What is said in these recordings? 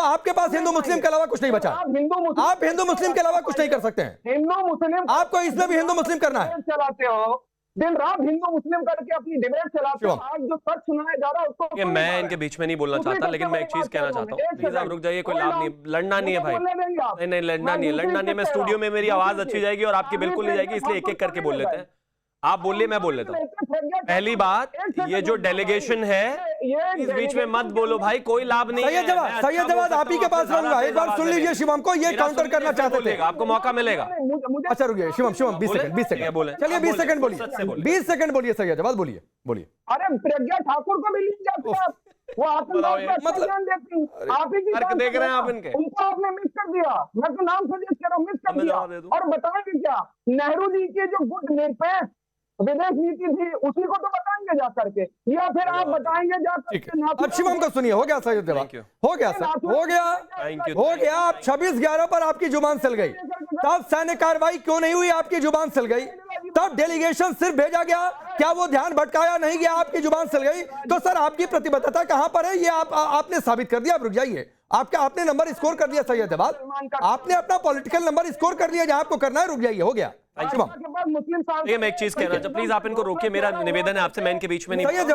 आपके पास हिंदू मुस्लिम के अलावा कुछ नहीं बचा। आप हिंदू मुस्लिम के अलावा कुछ नहीं कर सकते हैं। हिंदू मुस्लिम आपको इसमें भी हिंदू मुस्लिम करना है। चलाते हो, दिन रात हिंदू मुस्लिम करके अपनी डिबेट चलाते हो। आज जो सच सुनाया जा रहा है उसको मैं इनके बीच में नहीं बोलना चाहता, लेकिन मैं एक चीज कहना चाहता हूँ, प्लीज आप रुक जाइए। कोई लाभ नहीं, लड़ना नहीं है भाई, नहीं नहीं लड़ना नहीं है, लड़ना नहीं है। मैं स्टूडियो में मेरी आवाज अच्छी जाएगी और आपकी बिल्कुल नहीं जाएगी, इसलिए एक एक करके बोल लेते हैं। आप बोलिए, मैं बोल लेता हूँ। पहली बात, ये जो डेलीगेशन है इस बीच में मत बोलो भाई, कोई लाभ नहीं है। सैयद जवाद आप ही के पास रहूंगा, एक बार सुन लीजिए शिवम को, ये काउंटर करना चाहते थे, आपको मौका मिलेगा। अच्छा रुकिए शिवम, 20 सेकंड बोले, चलिए 20 सेकंड बोलिए, 20 सेकंड बोलिए सैयद जवाद, बोलिए। अरे प्रज्ञा ठाकुर को भी लीड जाते हैं, वो मतलब आप ही फर्क देख रहे हैं आप इनके, उनको आपने मिस कर दिया। मैं तो नाम सजेस्ट कर रहा हूँ, मिस कर दिया। और बताएंगे क्या, नेहरू जी की जो गुड निरपेक्ष विदेश नीति थी उसी को तो बताएंगे जा करके, या फिर आप बताएंगे जा करके। अब शिवम को सुनिए, हो गया सैयद जवाद, हो गया सर, हो गया। आप 26/11 पर आपकी जुबान सिल गई, तब सैन्य कार्रवाई क्यों नहीं हुई, आपकी जुबान सिल गई। तब डेलीगेशन सिर्फ भेजा गया, क्या वो ध्यान भटकाया नहीं गया, आपकी जुबान सिल गई। तो सर आपकी प्रतिबद्धता कहां पर है, ये आपने साबित कर दिया। आप रुक जाइए, आपने नंबर स्कोर कर दिया सैयद जवाद, आपने अपना पॉलिटिकल नंबर स्कोर कर लिया जहां आपको करना है। रुक जाइए, हो गया। ये मैं एक चीज कहना चाहता, प्लीज आप इनको रोकिए, मेरा निवेदन है आपसे, मैं इनके बीच में नहीं। सैयद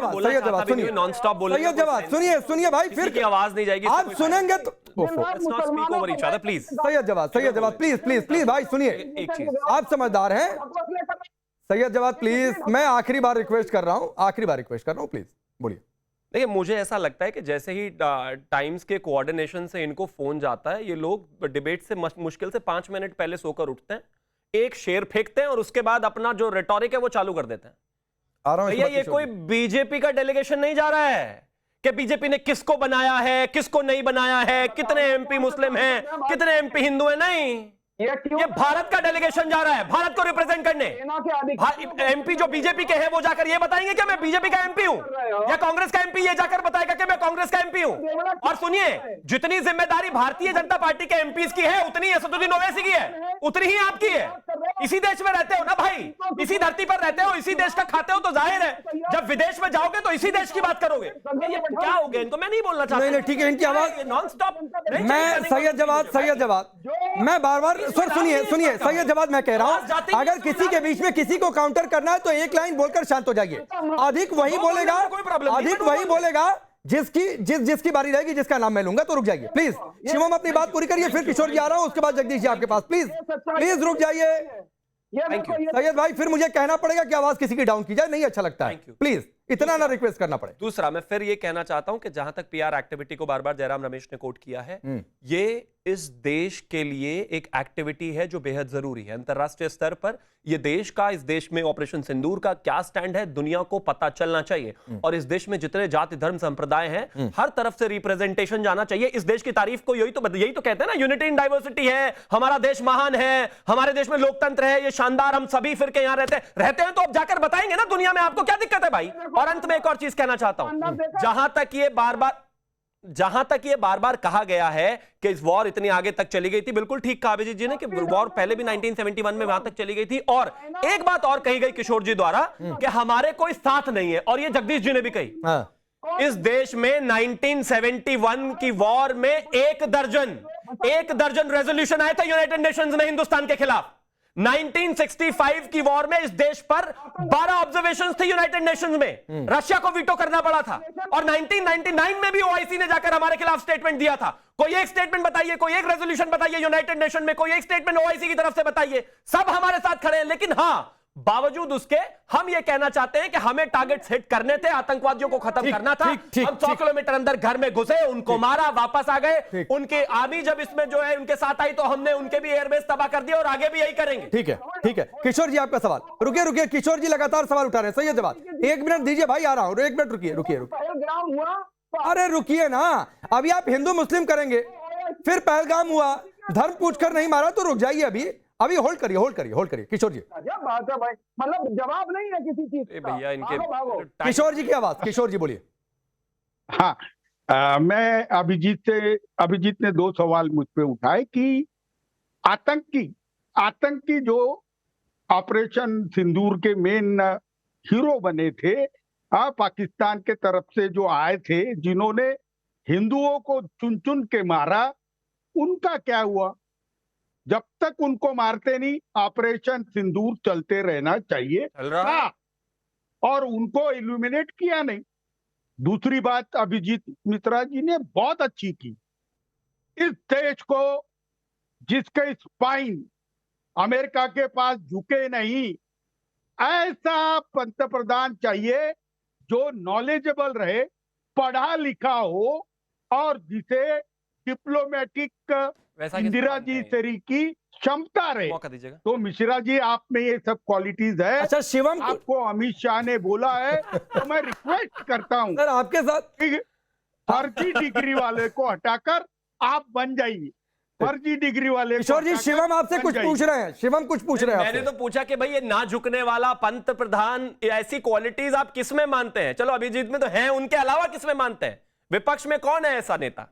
जवाद सुनिए, नॉन स्टॉप बोल, सैयद जवाद सुनिए भाई, फिर की आवाज नहीं जाएगी, आप सुनेंगे तो प्लीज। सैयद जवाद प्लीज भाई सुनिए, एक चीज, आप समझदार हैं। सैयद जवाद प्लीज, मैं आखिरी बार रिक्वेस्ट कर रहा हूं, प्लीज बोलिए। देखिए, मुझे ऐसा लगता है कि जैसे ही टाइम्स के कोऑर्डिनेशन से इनको फोन जाता है, ये लोग डिबेट से मुश्किल से 5 मिनट पहले सोकर उठते हैं, एक शेर फेंकते हैं और उसके बाद अपना जो रेटोरिक है वो चालू कर देते हैं। भैया ये कोई बीजेपी का डेलीगेशन नहीं जा रहा है कि बीजेपी ने किसको बनाया है, किसको नहीं बनाया है, कितने एमपी मुस्लिम हैं, कितने एमपी हिंदू हैं, नहीं। ये भारत का डेलीगेशन जा रहा है, भारत को रिप्रेजेंट करने। एमपी जो बीजेपी के हैं वो जाकर ये बताएंगे कि मैं बीजेपी का एमपी हूं, या कांग्रेस का एमपी ये जाकर बताएगा कि मैं कांग्रेस का एमपी हूं। और सुनिए, जितनी जिम्मेदारी भारतीय जनता पार्टी के एमपीज की है, उतनी असदुद्दीन ओवैसी की है, उतनी ही आपकी है। इसी देश में रहते हो ना भाई, इसी धरती पर रहते हो, इसी देश का खाते हो, तो जाहिर है जब विदेश में जाओगे तो इसी देश की बात करोगे। ये क्या हो गया इनको, मैं नहीं बोलना चाहता। नहीं ठीक है, इनकी आवाज नॉन स्टॉप। मैं सैयद जवाद मैं बार सर सुनिए सैयद जवाद, मैं कह रहा हूं अगर किसी के बीच में किसी को काउंटर करना है तो एक लाइन बोलकर शांत हो जाइए। अधिक वही बोलेगा जिसकी बारी रहेगी, जिसका नाम मैं लूंगा। तो रुक जाइए प्लीज, शिवम अपनी बात पूरी करिए, फिर किशोर जी आ रहा हूं, उसके बाद जगदीश जी आपके पास। प्लीज रुक जाइए सैयद भाई, फिर मुझे कहना पड़ेगा कि आवाज किसी की डाउन की जाए, नहीं अच्छा लगता है। प्लीज इतना ना रिक्वेस्ट करना पड़े। दूसरा, मैं फिर ये कहना चाहता हूं कि जहां तक पीआर एक्टिविटी को बार बार जयराम रमेश ने कोट किया है, ये इस देश के लिए एक एक्टिविटी है जो बेहद जरूरी है। अंतरराष्ट्रीय स्तर पर ये देश में ऑपरेशन सिंदूर का क्या स्टैंड है, दुनिया को पता चलना चाहिए। और इस देश में जितने जाति धर्म संप्रदाय हैं, हर तरफ से रिप्रेजेंटेशन जाना चाहिए। इस देश की तारीफ को यही तो कहते हैं ना, यूनिटी इन डाइवर्सिटी है, हमारा देश महान है, हमारे देश में लोकतंत्र है, ये शानदार, हम सभी फिरके यहां रहते हैं तो अब जाकर बताएंगे ना दुनिया में, आपको क्या दिक्कत है भाई। और अंत में एक और चीज कहना चाहता हूं, जहां तक ये बार बार कहा गया है कि इस वॉर इतनी आगे तक चली गई थी, बिल्कुल ठीक कहा अभिजीत जी ने कि वॉर पहले भी 1971 में वहां तक चली गई थी। और एक बात और कही गई किशोर जी द्वारा कि हमारे कोई साथ नहीं है, और ये जगदीश जी ने भी कही। इस देश में 1971 की वॉर में एक दर्जन रेजोल्यूशन आए थे यूनाइटेड नेशंस में हिंदुस्तान के खिलाफ। 1965 की वॉर में इस देश पर 12 ऑब्जर्वेशंस थे यूनाइटेड नेशंस में, रशिया को वीटो करना पड़ा था। और 1999 में भी ओआईसी ने जाकर हमारे खिलाफ स्टेटमेंट दिया था। कोई एक स्टेटमेंट बताइए, कोई एक रेजोल्यूशन बताइए यूनाइटेड नेशन में, कोई एक स्टेटमेंट ओआईसी की तरफ से बताइए। सब हमारे साथ खड़े हैं, लेकिन हां, बावजूद उसके हम ये कहना चाहते हैं कि हमें टारगेट्स हिट करने थे, आतंकवादियों को खत्म करना था। हम 100 किलोमीटर अंदर घर में घुसे, उनको मारा, वापस आ गए। उनके आर्मी जब इसमें जो है उनके साथ आई तो हमने उनके भी एयरबेस तबाह कर दिया, और आगे भी यही करेंगे। ठीक है किशोर जी, आपका सवाल। रुकिए किशोर जी लगातार सवाल उठा रहे हैं। सैयद जवाद 1 मिनट दीजिए भाई, आ रहा हूं। 1 मिनट रुकिए। अरे रुकिए ना, अभी आप हिंदू मुस्लिम करेंगे, फिर पहलगाम हुआ, धर्म पूछकर नहीं मारा, तो रुक जाइए, अभी होल्ड करिए किशोर जी। क्या बात है भाई, मतलब जवाब नहीं है किसी चीज का। भैया इनके किशोर जी की आवाज, किशोर जी बोलिए। हाँ, मैं अभिजीत ने 2 सवाल मुझ पे उठाए कि आतंकी जो ऑपरेशन सिंदूर के मेन हीरो बने थे, पाकिस्तान के तरफ से जो आए थे, जिन्होंने हिंदुओं को चुन चुन के मारा, उनका क्या हुआ? जब तक उनको मारते नहीं, ऑपरेशन सिंदूर चलते रहना चाहिए चल रहा है। और उनको इल्यूमिनेट किया नहीं। दूसरी बात अभिजीत मिश्रा जी ने बहुत अच्छी की। इस देश को जिसके स्पाइन अमेरिका के पास झुके नहीं, ऐसा पंतप्रधान चाहिए जो नॉलेजेबल रहे, पढ़ा लिखा हो और जिसे डिप्लोमेटिक वैसा इंदिरा जी तरीकी क्षमता रहे। मौका दीजिएगा। तो मिश्रा जी, आप में ये सब क्वालिटीज है। अच्छा शिवम, आपको अमित शाह ने बोला है, तो मैं रिक्वेस्ट करता हूं सर आपके साथ कि फर्जी डिग्री वाले को हटाकर आप बन जाइए। फर्जी डिग्री वाले को किशोर जी, हटाकर शिवम आपसे बन कुछ जाइए। पूछ रहे हैं। शिवम कुछ पूछ रहे हैं मैंने आपसे। तो पूछा कि भाई ये ना झुकने वाला पंत प्रधान, ऐसी क्वालिटीज आप किस में मानते हैं? चलो अभिजीत में तो है, उनके अलावा किस में मानते हैं? विपक्ष में कौन है ऐसा नेता?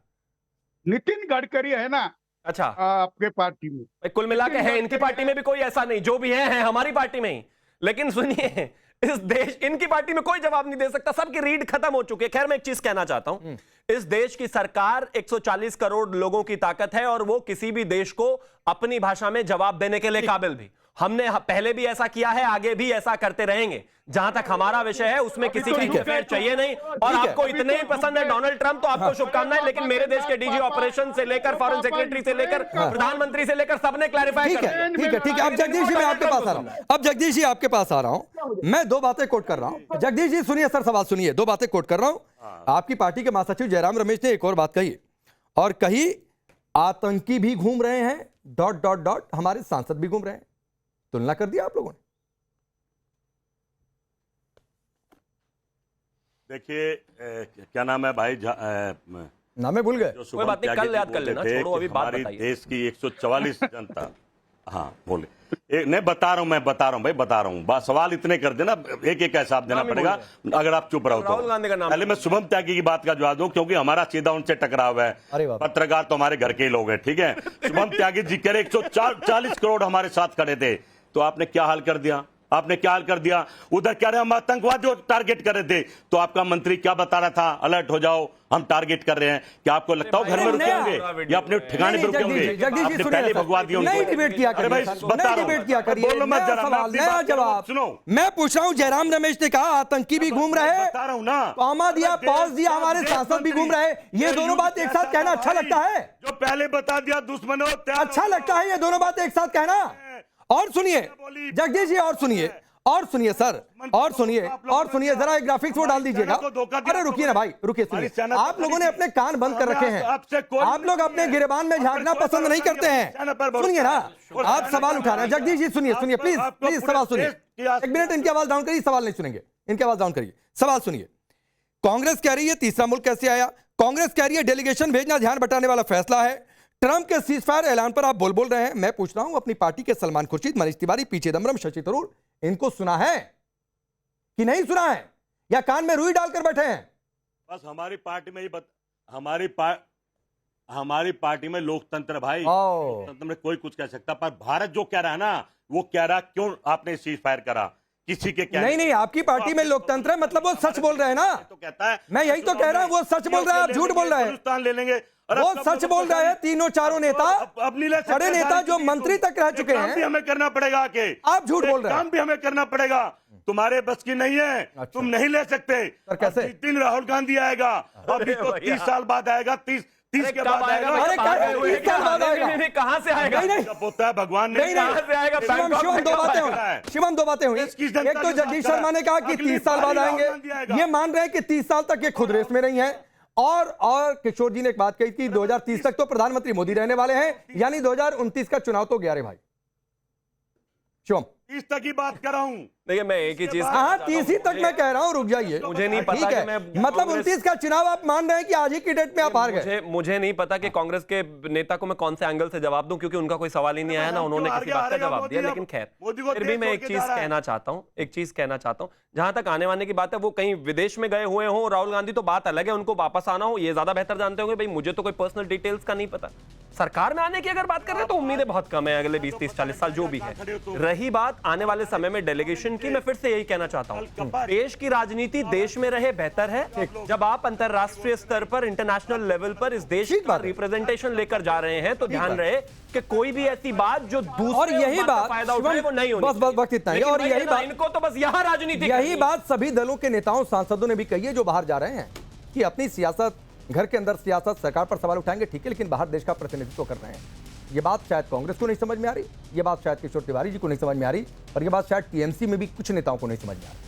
नितिन गडकरी है ना अच्छा, आपके पार्टी में। भाई कुल मिला के है, इनकी पार्टी में भी कोई ऐसा नहीं, जो भी है हमारी पार्टी में ही। लेकिन सुनिए, इस देश, इनकी पार्टी में कोई जवाब नहीं दे सकता, सबकी रीड खत्म हो चुकी है। खैर मैं एक चीज कहना चाहता हूं, इस देश की सरकार 140 करोड़ लोगों की ताकत है और वो किसी भी देश को अपनी भाषा में जवाब देने के लिए काबिल भी। हमने पहले भी ऐसा किया है, आगे भी ऐसा करते रहेंगे। जहां तक हमारा विषय है उसमें किसी की इंटरफेयर चाहिए नहीं। और आपको इतने ही पसंद है डोनाल्ड ट्रंप तो आपको शुभकामनाएं, लेकिन मेरे देश के डीजी ऑपरेशन से लेकर फॉरेन सेक्रेटरी से लेकर प्रधानमंत्री से लेकर सबने क्लैरिफाई ठीक कर है, ठीक है, ठीक है। अब जगदीश जी मैं आपके पास आ रहा हूं। अब जगदीश जी आपके पास आ रहा हूं। मैं दो बातें कोट कर रहा हूं। जगदीश जी सुनिए, सर सवाल सुनिए। दो बातें कोट कर रहा हूं। आपकी पार्टी के महासचिव जयराम रमेश ने एक और बात कही, और कही आतंकी भी घूम रहे हैं ... हमारे सांसद भी घूम रहे हैं। तुलना कर दिया आप लोगों ने। देखिए क्या नाम है भाई, नामे भूल गए। जो कोई बात नहीं, कल याद कर लेना, छोड़ो अभी बात हमारी बताइए। देश की 144 जनता। हाँ बोले, नहीं बता रहा हूं, मैं बता रहा हूं भाई, बता रहा हूं। सवाल इतने कर देना, एक एक हिसाब देना पड़ेगा अगर आप चुप रहो तो। राहुल गांधी का नाम पहले मैं शुभम त्यागी की बात का जवाब दूं, क्योंकि हमारा सीधा उनसे टकराव है। अरे बाप। पत्रकार तो हमारे घर के ही लोग हैं, ठीक है। शुभम त्यागी जी कह रहे 140 करोड़ हमारे साथ खड़े थे, तो आपने क्या हाल कर दिया? आपने क्या हाल कर दिया? उधर कह रहे हम आतंकवादियों को टारगेट कर रहे थे, तो आपका मंत्री क्या बता रहा था? अलर्ट हो जाओ, हम टारगेट कर रहे हैं। क्या आपको लगता हो घर में रुके होंगे या अपने ठिकाने पर रुके होंगे? आपने पहले भगवा दिया उनको। नहीं डिबेट किया अरे भाई करिए, बता नहीं रहा डिबेट किया हूं, करिए। बोलो मत नया जरा, मैं सवाल, अपनी नया बात कर रहा हूं, जवाब। सुनो। मैं पूछ रहा हूं, जयराम रमेश ने कहा आतंकी भी घूम रहे, बता रहा हूं ना, कॉमा दिया, पॉज दिया, हमारे सांसद भी घूम रहे। ये दोनों बात एक साथ कहना अच्छा लगता है? जो पहले बता दिया दुश्मनों, अच्छा लगता है ये दोनों बात एक साथ कहना? और सुनिए जगदीश जी, और सुनिए, और सुनिए सर, और सुनिए, और सुनिए जरा एक ग्राफिक्स वो डाल दीजिएगा। अरे रुकिए ना भाई, रुकिए, सुनिए। आप लोगों ने अपने कान बंद कर रखे हैं, आप लोग अपने गिरबान में झांकना पसंद नहीं करते हैं। सुनिए ना, आप सवाल उठा रहे हैं। जगदीश जी सुनिए, सुनिए प्लीज, प्लीज सवाल सुनिए। एक मिनट इनकी आवाज डाउन करिए, सवाल नहीं सुनेंगे। इनकी आवाज डाउन करिए, सवाल सुनिए। कांग्रेस कह रही है तीसरा मुल्क कैसे आया? कांग्रेस कह रही है डेलीगेशन भेजना ध्यान बटाने वाला फैसला है। ट्रंप के सीजफायर ऐलान पर आप बोल रहे हैं। मैं पूछ रहा हूं, अपनी पार्टी के सलमान खुर्शीद, मनीष तिवारी, पी चिदम्बरम, शशि थरूर, इनको सुना है कि नहीं सुना है, या कान में रुई डालकर बैठे हैं? बस हमारी पार्टी में ही हमारी पार्टी में लोकतंत्र भाई, लोकतंत्र में कोई कुछ कह सकता, पर भारत जो कह रहा है ना, वो कह रहा क्यों आपने सीज फायर करा, किसी के क्या? नहीं नहीं, आपकी पार्टी में लोकतंत्र है, मतलब वो सच बोल रहे हैं ना। तो कहता है, मैं यही तो कह रहा हूं, वो सच बोल रहा है, आप झूठ बोल रहे हैं। हिंदुस्तान ले लेंगे, वो सच बोल रहे हैं। तीनों चारों नेता, अब नहीं ले सकते, बड़े नेता जो मंत्री तक रह चुके काम भी हैं, हमें करना पड़ेगा आके। आप झूठ बोल रहे हैं। काम भी हमें करना पड़ेगा, तुम्हारे बस की नहीं है। अच्छा। तुम नहीं ले सकते। कैसे? जिस दिन राहुल गांधी आएगा, अभी तो 30 साल बाद आएगा, 30 के बाद आएगा। अरे 30 साल बाद आएगा? कहां से आएगा? नहीं नहीं, जब होता है भगवान नहीं नहीं नहीं, से आएगा? शिवम, शिवम दो बातें हुई, शिवम दो बातें हुई। एक तो जगदीश शर्मा ने कहा कि 30 साल बाद आएंगे, ये मान रहे हैं कि 30 साल तक ये खुद रेस में नहीं है। और किशोर जी ने एक बात कही कि 2030 तक तो प्रधानमंत्री मोदी रहने वाले हैं, यानी 2029 का चुनाव तो गया रे भाई। शिवम 30 तक की बात कर रहा हूं। देखिए मैं एक ही चीज, हाँ 30 ही तक मैं कह रहा हूं, रुक जाइए। मुझे नहीं पता ठीक कि है, मैं मतलब 29 का चुनाव आप मान रहे हैं कि आज ही की डेट में आप हार गए? मुझे नहीं पता कि कांग्रेस के नेता को मैं कौन से एंगल से जवाब दूं, क्योंकि उनका कोई सवाल ही नहीं आया ना, उन्होंने किसी बात का जवाब दिया। लेकिन खैर फिर भी मैं एक चीज कहना चाहता हूं, जहां तक आने वाने की बात है, वो कहीं विदेश में गए हुए हो राहुल गांधी तो बात अलग है, उनको वापस आना हो ये ज्यादा बेहतर जानते होंगे भाई, मुझे तो कोई पर्सनल डिटेल्स का नहीं पता। सरकार में आने की अगर बात करें तो उम्मीदें बहुत कम है अगले 20, 30, 40 साल जो भी है। रही बात आने वाले समय में डेलीगेशन की, मैं फिर से यही कहना चाहता हूं, देश की राजनीति देश में रहे बेहतर है। जब आप अंतरराष्ट्रीय स्तर पर, इंटरनेशनल लेवल पर इस देश का रिप्रेजेंटेशन लेकर जा रहे हैं तो ध्यान रहे कि कोई भी ऐसी बात जो दूसरे और यही बात फायदा उठाए वो नहीं होनी। बस वक्त इतना ही। और यही बात, इनको तो बस यहां राजनीति, यही बात सभी दलों के नेताओं सांसदों ने भी कही है जो बाहर जा रहे हैं कि अपनी सियासत, घर के अंदर सियासत, सरकार पर सवाल उठाएंगे ठीक है, लेकिन बाहर देश का प्रतिनिधित्व कर रहे हैं। ये बात शायद कांग्रेस को नहीं समझ में आ रही, ये बात शायद किशोर तिवारी जी को नहीं समझ में आ रही, और ये बात शायद टीएमसी में भी कुछ नेताओं को नहीं समझ में आ रही।